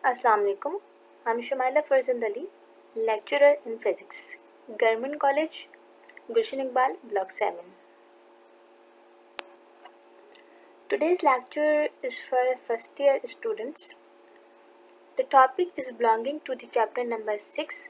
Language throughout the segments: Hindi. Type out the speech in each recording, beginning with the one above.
Assalamu alaikum. I'm Shumaila Farzand Ali, lecturer in physics, Government College, Gulshan Iqbal, Block 7. Today's lecture is for first year students. The topic is belonging to the chapter number 6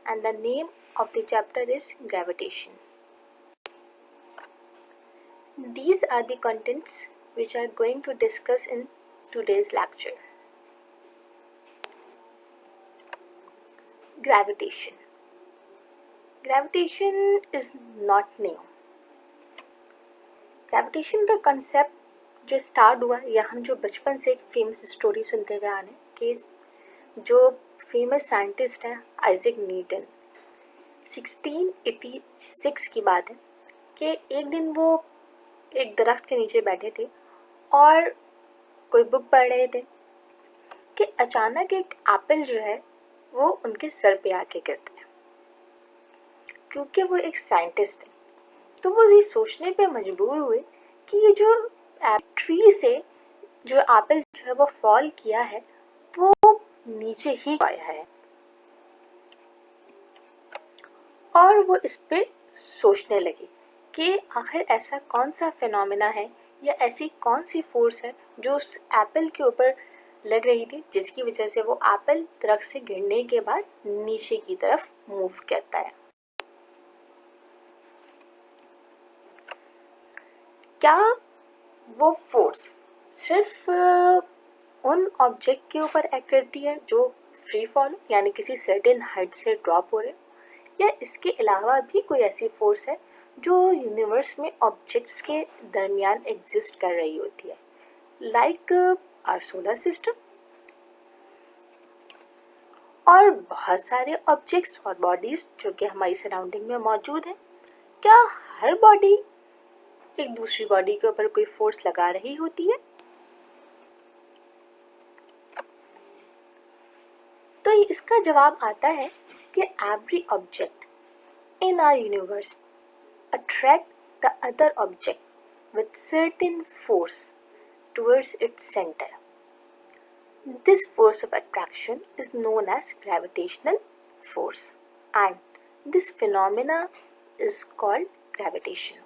and the name of the chapter is gravitation. These are the contents which I am going to discuss in today's lecture. Gravitation. Gravitation is not new. Gravitation का कंसेप्ट जो स्टार्ट हुआ या हम जो बचपन से एक फेमस स्टोरी सुनते हुए आ रहे हैं कि जो फेमस साइंटिस्ट हैं आइजैक न्यूटन 1686 की बात है कि एक दिन वो एक दरख्त के नीचे बैठे थे और कोई बुक पढ़ रहे थे कि अचानक एक एप्पल जो है वो उनके सर पे आके गिरता है। क्योंकि वो एक साइंटिस्ट है तो वो ये सोचने पे मजबूर हुए कि ये जो ट्री से जो एप्पल जो है वो फॉल किया है वो नीचे ही आया है और वो इस पे सोचने लगे कि आखिर ऐसा कौन सा फिनोमेना है या ऐसी कौन सी फोर्स है जो उस एप्पल के ऊपर लग रही थी जिसकी वजह से वो एप्पल दरख्त से गिरने के बाद नीचे की तरफ मूव करता है। क्या वो फोर्स सिर्फ उन ऑब्जेक्ट के ऊपर एक्ट करती है जो फ्री फॉल यानी किसी सर्टेन हाइट से ड्रॉप हो रहे या इसके अलावा भी कोई ऐसी फोर्स है जो यूनिवर्स में ऑब्जेक्ट्स के दरमियान एग्जिस्ट कर रही होती है लाइक आवर सोलर सिस्टम और बहुत सारे ऑब्जेक्ट्स और बॉडीज जो कि हमारी सराउंडिंग में मौजूद हैं। क्या हर बॉडी एक दूसरी बॉडी के ऊपर कोई फोर्स लगा रही होती है? तो इसका जवाब आता है कि every object in our universe attract the other object with certain force towards its center. This force of attraction is known as gravitational force and this phenomena is called gravitation.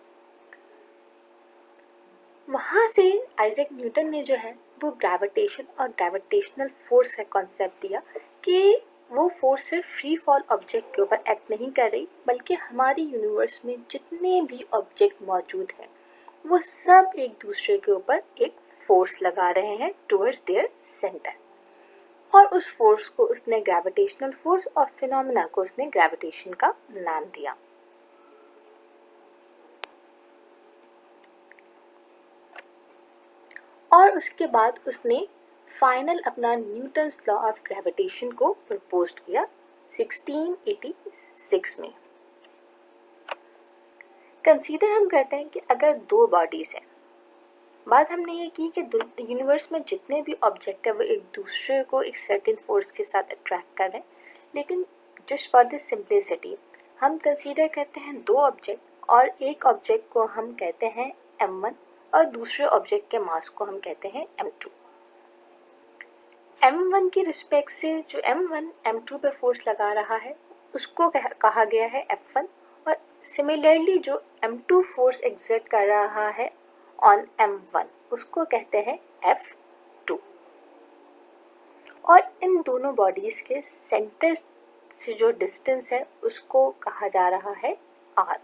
वहाँ से आइजैक न्यूटन ने जो है वो ग्रेविटेशन और ग्रेविटेशनल फोर्स का कॉन्सेप्ट दिया कि वो फोर्स सिर्फ फ्री फॉल ऑब्जेक्ट के ऊपर एक्ट नहीं कर रही बल्कि हमारी यूनिवर्स में जितने भी ऑब्जेक्ट मौजूद हैं वो सब एक दूसरे के ऊपर एक फोर्स लगा रहे हैं टुवर्ड्स देयर सेंटर और उस फोर्स को उसने ग्रेविटेशनल फोर्स और फिनोमेना को उसने ग्रेविटेशन का नाम दिया। और उसके बाद उसने फाइनल अपना न्यूटन्स लॉ ऑफ ग्रेविटेशन को प्रपोज किया 1686 में। कंसीडर हम करते हैं कि अगर दो बॉडीज हैं, बात हमने ये की कि यूनिवर्स में जितने भी ऑब्जेक्ट है वो एक दूसरे को एक सर्टेन फोर्स के साथ अट्रैक्ट कर रहे हैं, लेकिन जस्ट फॉर दिस सिंप्लिसिटी हम कंसीडर करते हैं दो ऑब्जेक्ट और एक ऑब्जेक्ट को हम कहते हैं m1 और दूसरे ऑब्जेक्ट के मास को हम कहते हैं m2। m1 की रिस्पेक्ट से जो m1 m2 पे फोर्स लगा रहा है उसको कहा गया है f1 और सिमिलरली जो m2 फोर्स एक्सर्ट कर रहा है ऑन m1 उसको कहते हैं f2। और इन दोनों बॉडीज के सेंटर से जो डिस्टेंस है उसको कहा जा रहा है r।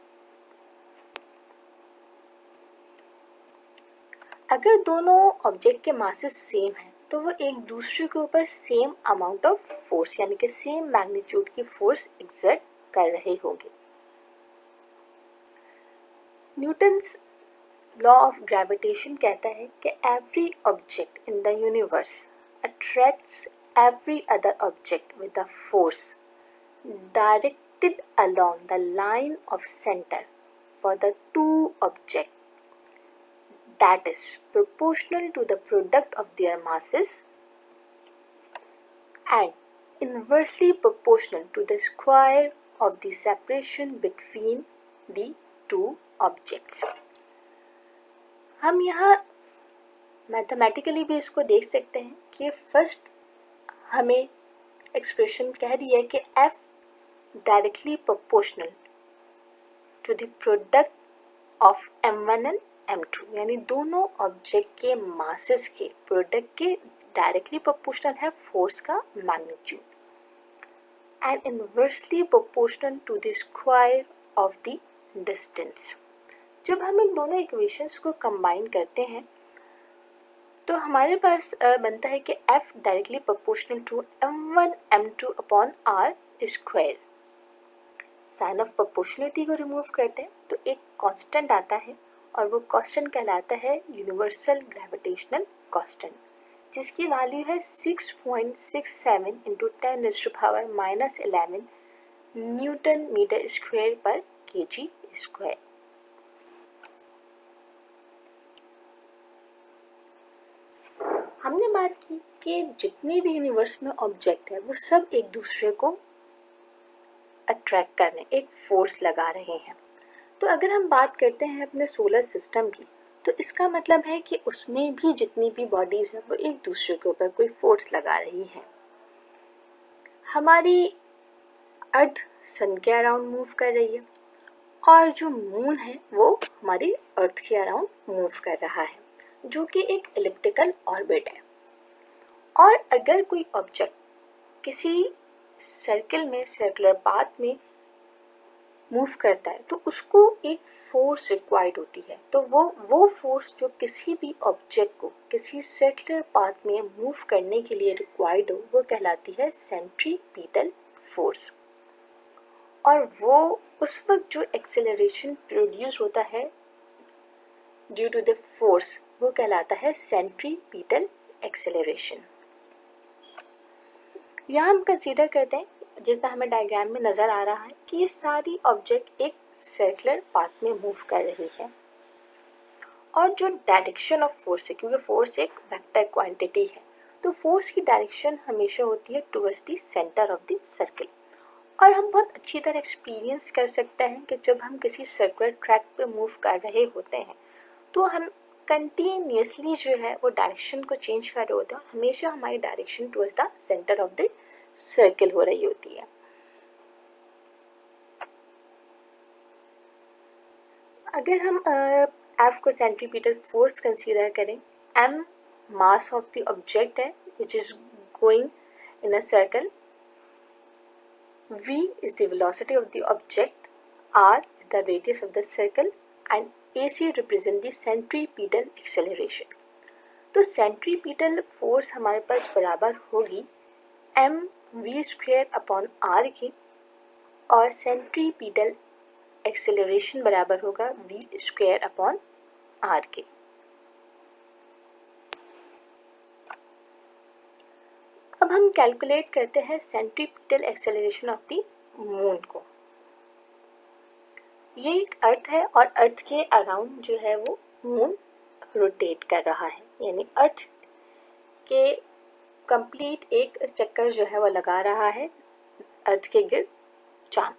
अगर दोनों ऑब्जेक्ट के मासेस सेम हैं तो वो एक दूसरे के ऊपर सेम अमाउंट ऑफ फोर्स यानी कि सेम मैग्नीट्यूड की फोर्स एक्सर्ट कर रहे होंगे। न्यूटन्स लॉ ऑफ ग्रेविटेशन कहता है कि every object in the universe attracts every other object with a force directed along the line of centre for the two object that is proportional to the product of their masses and inversely proportional to the square of the separation between the two objects. हम यहाँ मैथमेटिकली भी इसको देख सकते हैं कि फर्स्ट हमें एक्सप्रेशन कह रही है कि F directly proportional to the product of m1 and m2, यानी दोनों ऑब्जेक्ट के मासेस के प्रोडक्ट के डायरेक्टली प्रोपोर्शनल है फोर्स का magnitude and inversely proportional to the square of the distance. जब हम इन दोनों इक्वेशंस को कंबाइन करते हैं तो हमारे पास बनता है कि F directly proportional to m1 m2 upon r square. Sign of proportionality को रिमूव करते हैं तो एक कांस्टेंट आता है और वो कांस्टेंट कहलाता है यूनिवर्सल ग्रेविटेशनल कांस्टेंट, जिसकी वैल्यू है 6.67 इंटू 10⁻⁻11 न्यूटन मीटर स्क्वायर पर kg स्क्वायर। हमने बात की कि जितने भी यूनिवर्स में ऑब्जेक्ट है वो सब एक दूसरे को अट्रैक्ट कर रहे हैं, एक फोर्स लगा रहे हैं। तो अगर हम बात करते हैं अपने सोलर सिस्टम की, तो इसका मतलब है कि उसमें भी जितनी भी बॉडीज हैं वो एक दूसरे के ऊपर कोई फोर्स लगा रही हैं। हमारी अर्थ सन के अराउंड मूव कर रही है और जो मून है वो हमारी अर्थ के अराउंड मूव कर रहा है, जो कि एक एलिप्टिकल ऑर्बिट है। और अगर कोई ऑब्जेक्ट किसी सर्कल में, सर्कुलर पाथ में मूव करता है तो उसको एक फोर्स रिक्वायर्ड होती है। तो वो फोर्स जो किसी भी ऑब्जेक्ट को किसी सर्कुलर पाथ में मूव करने के लिए रिक्वायर्ड हो वो कहलाती है सेंट्रीपिटल फोर्स। और वो उस वक्त जो एक्सेलरेशन प्रोड्यूस होता है ड्यू टू द फोर्स वो कहलाता है सेंट्रीपिटल एक्सेलरेशन। यहाँ हम कंसीडर करते हैं, जिस तरह हमें डायग्राम में नज़र आ रहा है कि ये सारी ऑब्जेक्ट एक सर्कुलर पाथ में मूव कर रही है और जो डायरेक्शन ऑफ फोर्स है, क्योंकि फोर्स एक वेक्टर क्वांटिटी है, तो फोर्स की डायरेक्शन हमेशा होती है towards the centre of the circle. और हम बहुत अच्छी तरह एक्सपीरियंस कर सकते हैं कि जब हम किसी सर्कुलर ट्रैक पे मूव कर रहे होते हैं तो हम कंटिन्यूसली जो है वो डायरेक्शन को चेंज कर रहे होते हैं, हमेशा हमारी direction towards the centre of the circle हो रही होती है। अगर हम F को सेंट्रीपिटल फोर्स कंसीडर करें, M mass of the object है which is going in a circle, V is the velocity of the object, R is the radius of the circle and AC represent the centripetal acceleration। तो सेंट्रीपिटल फोर्स हमारे पास बराबर होगी mv स्क्वायर अपॉन r के, और सेंट्रीपिटल एक्सेलरेशन बराबर होगा v स्क्वायर अपॉन r के। अब हम कैलकुलेट करते हैं centripetal acceleration of the moon को। ये एक अर्थ है और अर्थ के अराउंड जो है वो मून रोटेट कर रहा है, यानी अर्थ के कंप्लीट एक चक्कर जो है वो लगा रहा है अर्थ के गिर्द चांद।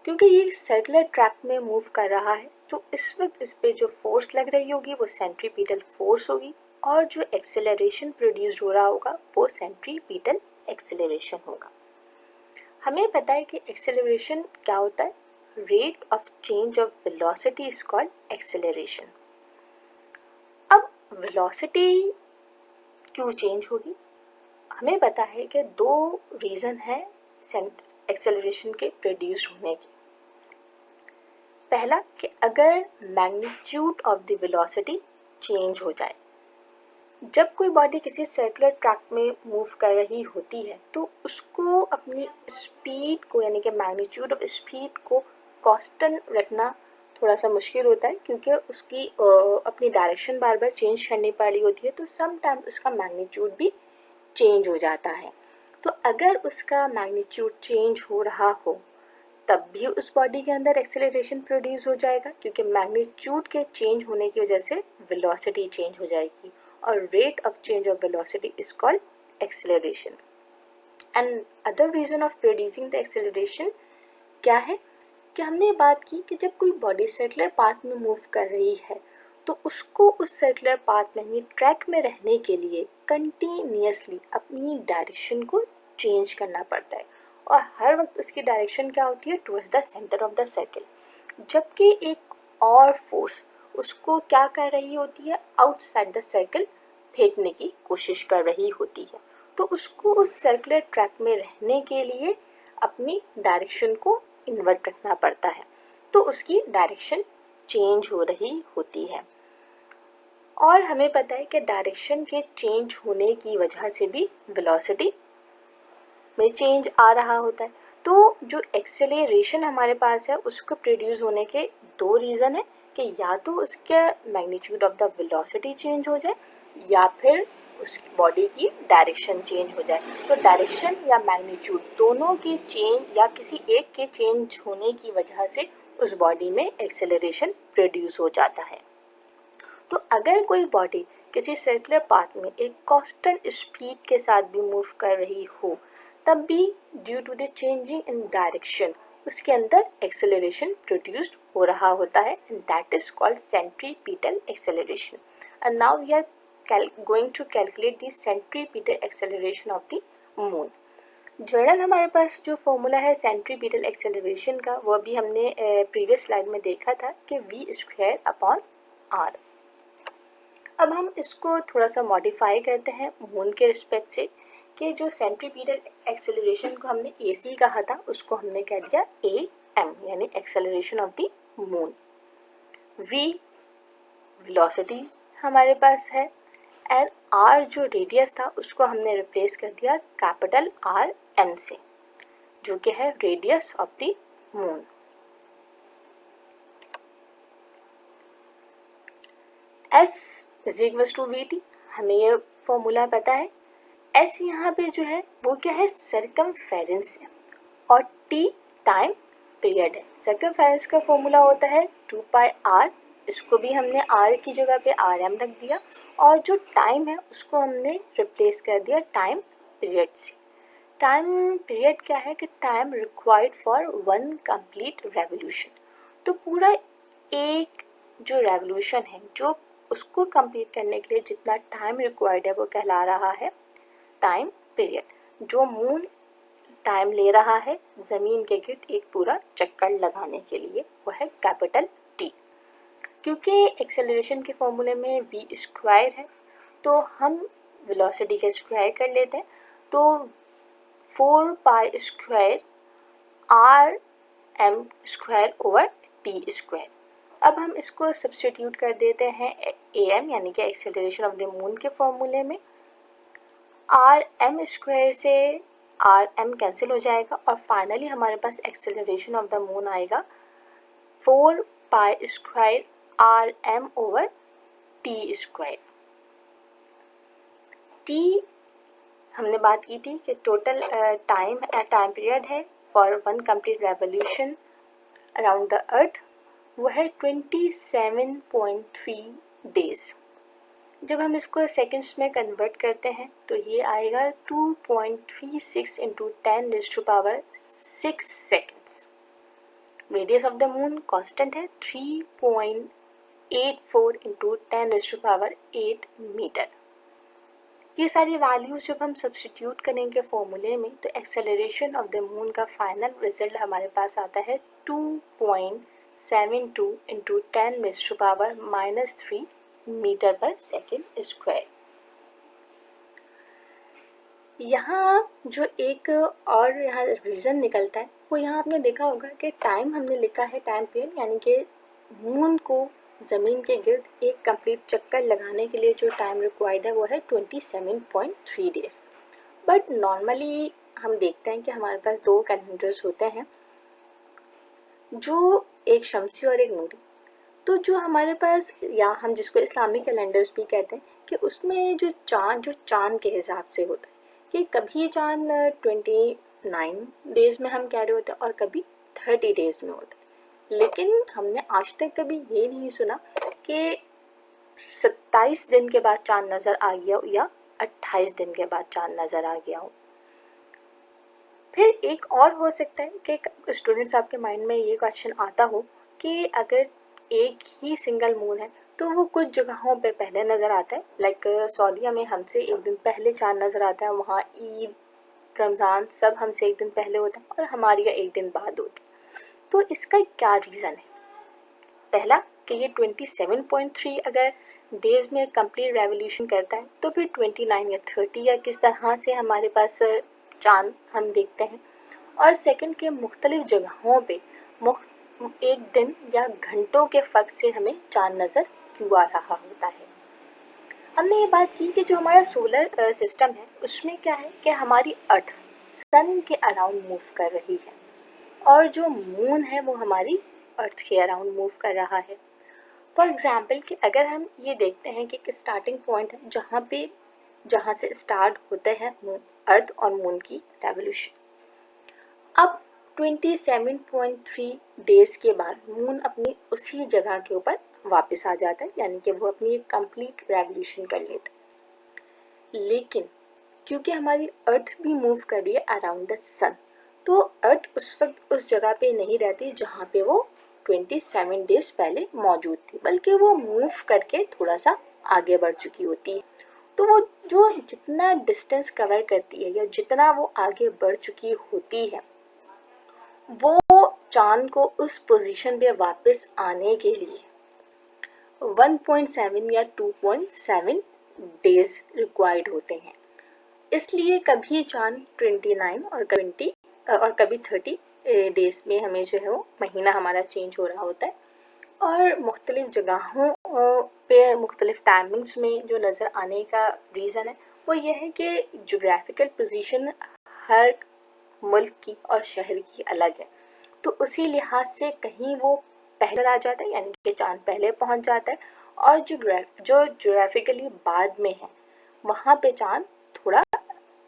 क्योंकि ये सर्कुलर ट्रैक में मूव कर रहा है तो इस वक्त इस पे जो फोर्स लग रही होगी वो सेंट्रीपिटल फोर्स होगी और जो एक्सेलरेशन प्रोड्यूस हो रहा होगा वो सेंट्रीपिटल एक्सेलरेशन होगा। हमें पता है कि एक्सेलरेशन क्या होता है, rate of change of velocity is called acceleration. अब वेलोसिटी क्यों चेंज होगी, हमें पता है कि दो रीज़न है एक्सेलरेशन के प्रोड्यूस होने के। पहला कि अगर magnitude of the velocity change हो जाए, जब कोई बॉडी किसी सर्कुलर ट्रैक में मूव कर रही होती है तो उसको अपनी स्पीड को, यानी कि मैग्नीट्यूड ऑफ स्पीड को कांस्टेंट रखना थोड़ा सा मुश्किल होता है, क्योंकि उसकी अपनी डायरेक्शन बार बार चेंज करनी पड़ रही होती है, तो सम टाइम उसका मैग्नीट्यूड भी चेंज हो जाता है। तो अगर उसका मैग्नीट्यूड चेंज हो रहा हो तब भी उस बॉडी के अंदर एक्सेलरेशन प्रोड्यूस हो जाएगा, क्योंकि मैग्नीट्यूड के चेंज होने की वजह से वेलोसिटी चेंज हो जाएगी और rate of change of velocity is called acceleration. And other reason of producing the acceleration क्या है कि हमने बात की कि जब कोई बॉडी सर्कुलर पाथ में मूव कर रही है तो उसको उस सर्कुलर पाथ में यानी ट्रैक में रहने के लिए कंटिन्यूसली अपनी डायरेक्शन को चेंज करना पड़ता है और हर वक्त उसकी डायरेक्शन क्या होती है, towards the centre of the circle. जबकि एक और फोर्स उसको क्या कर रही होती है, आउटसाइड द सर्कल फेंकने की कोशिश कर रही होती है। तो उसको उस सर्कुलर ट्रैक में रहने के लिए अपनी डायरेक्शन को इन्वर्ट रखना पड़ता है, तो उसकी डायरेक्शन चेंज हो रही होती है। और हमें पता है कि डायरेक्शन के चेंज होने की वजह से भी वेलोसिटी में चेंज आ रहा होता है। तो जो एक्सेलरेशन हमारे पास है उसको प्रोड्यूस होने के दो रीज़न है कि या तो उसके magnitude of the velocity change हो जाए या फिर उस बॉडी की डायरेक्शन चेंज हो जाए। तो डायरेक्शन या मैग्नीट्यूड दोनों के चेंज या किसी एक के चेंज होने की वजह से उस बॉडी में एक्सेलरेशन प्रोड्यूस हो जाता है। तो अगर कोई बॉडी किसी सर्कुलर पाथ में एक कांस्टेंट स्पीड के साथ भी मूव कर रही हो, तब भी due to the changing in direction उसके अंदर एक्सेलरेशन प्रोड्यूस्ड हो रहा होता है, and that is called centripetal acceleration. And now we are going to calculate the centripetal acceleration of the moon। General हमारे पास जो फॉर्मूला है सेंट्रीपिटल एक्सेलरेशन का, वो भी हमने प्रीवियस स्लाइड में देखा था कि v²/r। अब हम इसको थोड़ा सा मॉडिफाई करते हैं मून के रिस्पेक्ट से कि जो सेंट्रीपिटल एक्सेलरेशन को हमने ac कहा था उसको हमने कह दिया am, यानी acceleration of the moon. v velocity हमारे पास है एंड r जो रेडियस था उसको हमने रिप्लेस कर दिया कैपिटल RM से, जो कि है radius of the moon. S = vt, हमें ये फॉर्मूला पता है। S यहाँ पे जो है वो क्या है, सर्कमफेरेंस है और T टाइम पीरियड है। सर्कमफेरेंस का फॉर्मूला होता है 2πr, इसको भी हमने r की जगह पे RM रख दिया और जो टाइम है उसको हमने रिप्लेस कर दिया टाइम पीरियड से। टाइम पीरियड क्या है कि time required for one complete revolution. तो पूरा एक जो रेवोल्यूशन है जो उसको कंप्लीट करने के लिए जितना टाइम रिक्वायर्ड है वो कहला रहा है टाइम पीरियड। जो मून टाइम ले रहा है ज़मीन के गिर्द एक पूरा चक्कर लगाने के लिए वो है कैपिटल T। क्योंकि एक्सेलरेशन के फॉर्मूले में v² है तो हम वेलोसिटी के स्क्वायर कर लेते हैं, तो 4π² RM²/t²। अब हम इसको सब्स्टिट्यूट कर देते हैं am यानी कि एक्सेलरेशन ऑफ द मून के फॉर्मूले में। RM² से RM कैंसिल हो जाएगा और फाइनली हमारे पास एक्सेलरेशन ऑफ द मून आएगा 4π² RM/t²। t हमने बात की थी कि टोटल टाइम पीरियड है for one complete revolution around the earth, वो है 27.3 डेज। जब हम इसको सेकंड्स में कन्वर्ट करते हैं तो ये आएगा 2.36 × 10⁶ seconds. Radius of the moon constant है 3.84 × 10⁸ मीटर। ये सारी वैल्यूज जब हम सब्स्टिट्यूट करेंगे फॉर्मूले में तो एक्सेलरेशन ऑफ द मून का फाइनल रिजल्ट हमारे पास आता है 2.72 × 10⁻³ मीटर पर सेकेंड स्क्वायर। यहाँ जो एक और यहाँ रीज़न निकलता है वो यहाँ आपने देखा होगा कि टाइम हमने लिखा है टाइम पीरियड, यानी कि मून को ज़मीन के गिर्द एक कंप्लीट चक्कर लगाने के लिए जो टाइम रिक्वायर्ड है वो है 27.3 डेज। बट नॉर्मली हम देखते हैं कि हमारे पास दो कैलेंडर्स होते हैं, जो एक शमसी और एक नूरी। तो जो हमारे पास या हम जिसको इस्लामिक कैलेंडर्स भी कहते हैं कि उसमें जो चाँद के हिसाब से होता है कि कभी चाँद 29 डेज़ में हम कह रहे होते हैं और कभी 30 डेज़ में होता है। लेकिन हमने आज तक कभी ये नहीं सुना कि 27 दिन के बाद चाँद नज़र आ गया हो या 28 दिन के बाद चाँद नज़र आ गया हो। फिर एक और हो सकता है कि स्टूडेंट्स आपके माइंड में ये क्वेश्चन आता हो कि अगर एक ही सिंगल मून है तो वो कुछ जगहों पे पहले नज़र आता है, लाइक सऊदीया में हमसे एक दिन पहले चाँद नज़र आता है, वहाँ ईद रमज़ान सब हमसे एक दिन पहले होता है और हमारे यहाँ एक दिन बाद होती है। तो इसका क्या रीज़न है? पहला कि ये 27.3 अगर डेज में कंप्लीट रेवोल्यूशन करता है तो फिर 29 या 30 या किस तरह से हमारे पास चाँद हम देखते हैं। और सेकंड के मुख्तलिफ जगहों पे एक दिन या घंटों के फ़र्क से हमें चाँद नज़र क्यों आ रहा होता है। हमने ये बात की कि जो हमारा सोलर सिस्टम है उसमें क्या है कि हमारी अर्थ सन के अराउंड मूव कर रही है और जो मून है वो हमारी अर्थ के अराउंड मूव कर रहा है। फॉर एग्जाम्पल कि अगर हम ये देखते हैं कि एक स्टार्टिंग पॉइंट है जहाँ से स्टार्ट होते हैं अर्थ और मून की रेवोल्यूशन। अब 27.3 डेज के बाद मून अपनी उसी जगह के ऊपर वापस आ जाता है, यानी कि वो अपनी एक कंप्लीट रेवोल्यूशन कर लेता है। लेकिन क्योंकि हमारी अर्थ भी मूव कर रही है अराउंड द सन, तो अर्थ उस वक्त उस जगह पे नहीं रहती जहाँ पे वो 27 डेज पहले मौजूद थी, बल्कि वो मूव करके थोड़ा सा आगे बढ़ चुकी होती है। तो वो जो जितना डिस्टेंस कवर करती है या जितना वो आगे बढ़ चुकी होती है, वो चांद को उस पोजीशन पे वापस आने के लिए 1.7 या 2.7 डेज रिक्वायर्ड होते हैं। इसलिए कभी चांद 29 और कभी 30 डेज में हमें जो है वो महीना हमारा चेंज हो रहा होता है। और मुख्तलिफ जगहों पे मुख्तलिफ टाइमिंग्स में जो नज़र आने का रीज़न है वो ये है कि जोग्राफिकल पोजीशन हर मुल्क की और शहर की अलग है, तो उसी लिहाज से कहीं वो पहले आ जाता है यानी कि चांद पहले पहुंच जाता है, और जो जोग्राफिकली बाद में है वहाँ पे चांद थोड़ा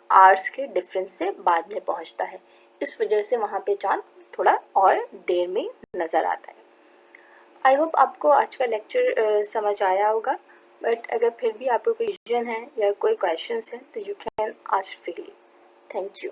आवर्स के डिफरेंस से बाद में पहुंचता है। इस वजह से वहाँ पे चांद थोड़ा और देर में नज़र आता है। आई होप आपको आज का लेक्चर समझ आया होगा, बट अगर फिर भी आपको कोई क्वेश्चन है या कोई क्वेश्चन है तो you can ask freely. Thank you.